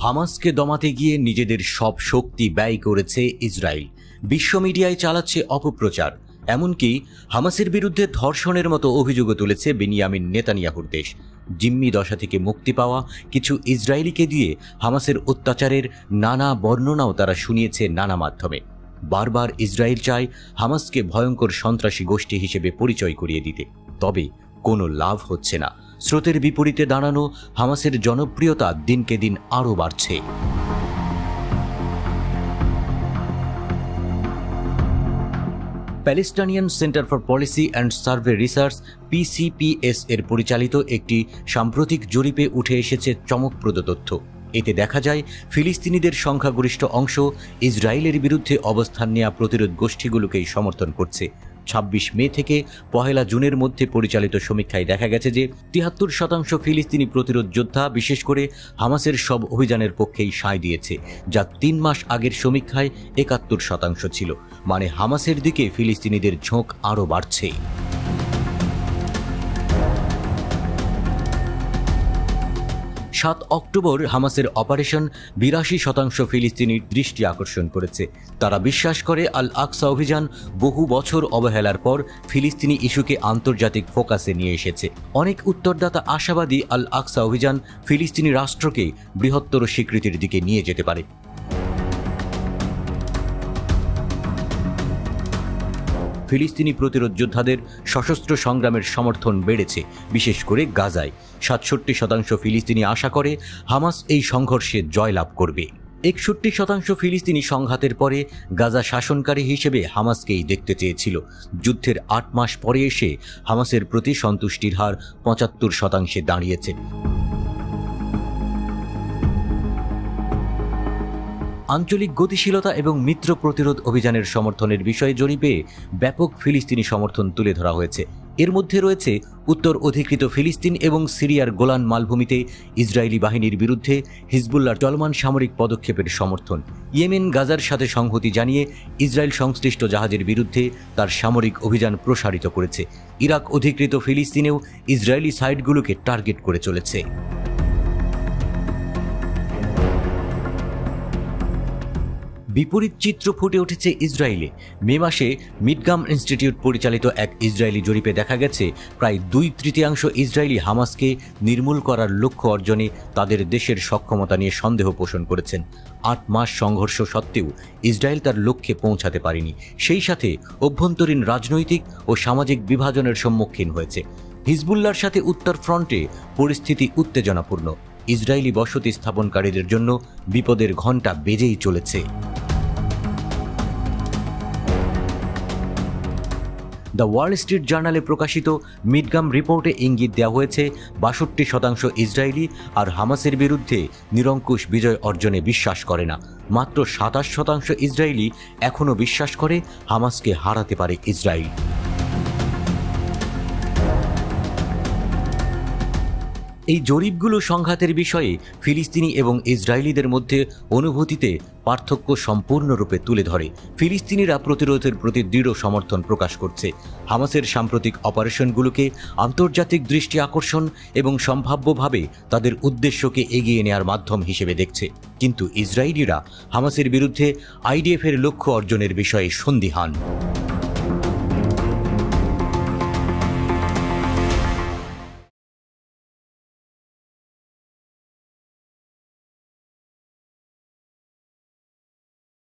হামাসকে দমাতে গিয়ে নিজেদের সব শক্তি ব্যয় করেছে ইসরায়েল। বিশ্ব মিডিয়ায় চালাচ্ছে অপপ্রচার। এমনকি হামাসের বিরুদ্ধে ধর্ষণের মতো অভিযোগও তুলেছে বেনিয়ামিন নেতানিয়াহুর দেশ। জিম্মি দশা থেকে মুক্তি পাওয়া কিছু ইসরায়েলিকে দিয়ে হামাসের অত্যাচারের নানা বর্ণনাও তারা শুনিয়েছে নানা মাধ্যমে। বারবার ইসরায়েল চায় হামাসকে ভয়ঙ্কর সন্ত্রাসী গোষ্ঠী হিসেবে পরিচয় করিয়ে দিতে, তবে কোনো লাভ হচ্ছে না। স্রোতের বিপরীতে দাঁড়ানো হামাসের জনপ্রিয়তা দিনকে দিন আরও বাড়ছে। Palestinian centre for policy and survey research PCPS এর পরিচালিত একটি সাম্প্রতিক জরিপে উঠে এসেছে চমকপ্রদ তথ্য। এতে দেখা যায় ফিলিস্তিনিদের সংখ্যাগরিষ্ঠ অংশ ইসরায়েলের বিরুদ্ধে অবস্থান নেওয়া প্রতিরোধ গোষ্ঠীগুলোকেই সমর্থন করছে। 26 মে থেকে 1 জুনের মধ্যে পরিচালিত সমীক্ষায় দেখা গেছে যে 73% ফিলিস্তিনি প্রতিরোধ যোদ্ধা বিশেষ করে হামাসের সব অভিযানের পক্ষেই সায় দিয়েছে, যা 3 মাস আগের সমীক্ষায় 71% ছিল। মানে হামাসের দিকে ফিলিস্তিনিদের ঝোঁক আরও বাড়ছে। 7 অক্টোবর হামাসের অপারেশন 82% ফিলিস্তিনির দৃষ্টি আকর্ষণ করেছে। তারা বিশ্বাস করে আল আকসা অভিযান বহু বছর অবহেলার পর ফিলিস্তিনি ইস্যুকে আন্তর্জাতিক ফোকাসে নিয়ে এসেছে। অনেক উত্তরদাতা আশাবাদী আল আকসা অভিযান ফিলিস্তিনি রাষ্ট্রকে বৃহত্তর স্বীকৃতির দিকে নিয়ে যেতে পারে। ফিলিস্তিনি প্রতিরোধ যোদ্ধাদের সশস্ত্র সংগ্রামের সমর্থন বেড়েছে, বিশেষ করে গাজায়। 67% ফিলিস্তিনি আশা করে হামাস এই সংঘর্ষে জয়লাভ করবে। 61% ফিলিস্তিনি সংঘাতের পরে গাজা শাসনকারী হিসেবে হামাসকেই দেখতে চেয়েছিল। যুদ্ধের 8 মাস পরে এসে হামাসের প্রতি সন্তুষ্টির হার 75% দাঁড়িয়েছে। আঞ্চলিক গতিশীলতা এবং মিত্র প্রতিরোধ অভিযানের সমর্থনের বিষয়ে জরিপে ব্যাপক ফিলিস্তিনি সমর্থন তুলে ধরা হয়েছে। এর মধ্যে রয়েছে উত্তর অধিকৃত ফিলিস্তিন এবং সিরিয়ার গোলান মালভূমিতে ইসরায়েলি বাহিনীর বিরুদ্ধে হিজবুল্লাহর চলমান সামরিক পদক্ষেপের সমর্থন। ইয়েমেন গাজার সাথে সংহতি জানিয়ে ইসরায়েল সংশ্লিষ্ট জাহাজের বিরুদ্ধে তার সামরিক অভিযান প্রসারিত করেছে। ইরাক অধিকৃত ফিলিস্তিনেও ইসরায়েলি সাইটগুলোকে টার্গেট করে চলেছে। বিপরীত চিত্র ফুটে উঠেছে ইসরায়েলে। মে মাসে মিডগাম ইনস্টিটিউট পরিচালিত এক ইসরায়েলি জরিপে দেখা গেছে প্রায় 2/3 ইসরায়েলি হামাসকে নির্মূল করার লক্ষ্য অর্জনে তাদের দেশের সক্ষমতা নিয়ে সন্দেহ পোষণ করেছেন। 8 মাস সংঘর্ষ সত্ত্বেও ইসরায়েল তার লক্ষ্যে পৌঁছাতে পারেনি। সেই সাথে অভ্যন্তরীণ রাজনৈতিক ও সামাজিক বিভাজনের সম্মুখীন হয়েছে। হিজবুল্লাহর সাথে উত্তর ফ্রন্টে পরিস্থিতি উত্তেজনাপূর্ণ। ইসরায়েলি বসতি স্থাপনকারীদের জন্য বিপদের ঘণ্টা বেজেই চলেছে। দ্য ওয়াল স্ট্রিট জার্নালে প্রকাশিত মিডগাম রিপোর্টে ইঙ্গিত দেওয়া হয়েছে 62% ইসরায়েলি আর হামাসের বিরুদ্ধে নিরঙ্কুশ বিজয় অর্জনে বিশ্বাস করে না। মাত্র 27% ইসরায়েলি এখনও বিশ্বাস করে হামাসকে হারাতে পারে ইসরায়েল। এই জরিপগুলো সংঘাতের বিষয়ে ফিলিস্তিনি এবং ইসরায়েলিদের মধ্যে অনুভূতিতে পার্থক্য সম্পূর্ণরূপে তুলে ধরে। ফিলিস্তিনিরা প্রতিরোধের প্রতি দৃঢ় সমর্থন প্রকাশ করছে, হামাসের সাম্প্রতিক অপারেশনগুলোকে আন্তর্জাতিক দৃষ্টি আকর্ষণ এবং সম্ভাব্যভাবে তাদের উদ্দেশ্যকে এগিয়ে নেওয়ার মাধ্যম হিসেবে দেখছে। কিন্তু ইসরায়েলিরা হামাসের বিরুদ্ধে IDF-এর লক্ষ্য অর্জনের বিষয়ে সন্দিহান।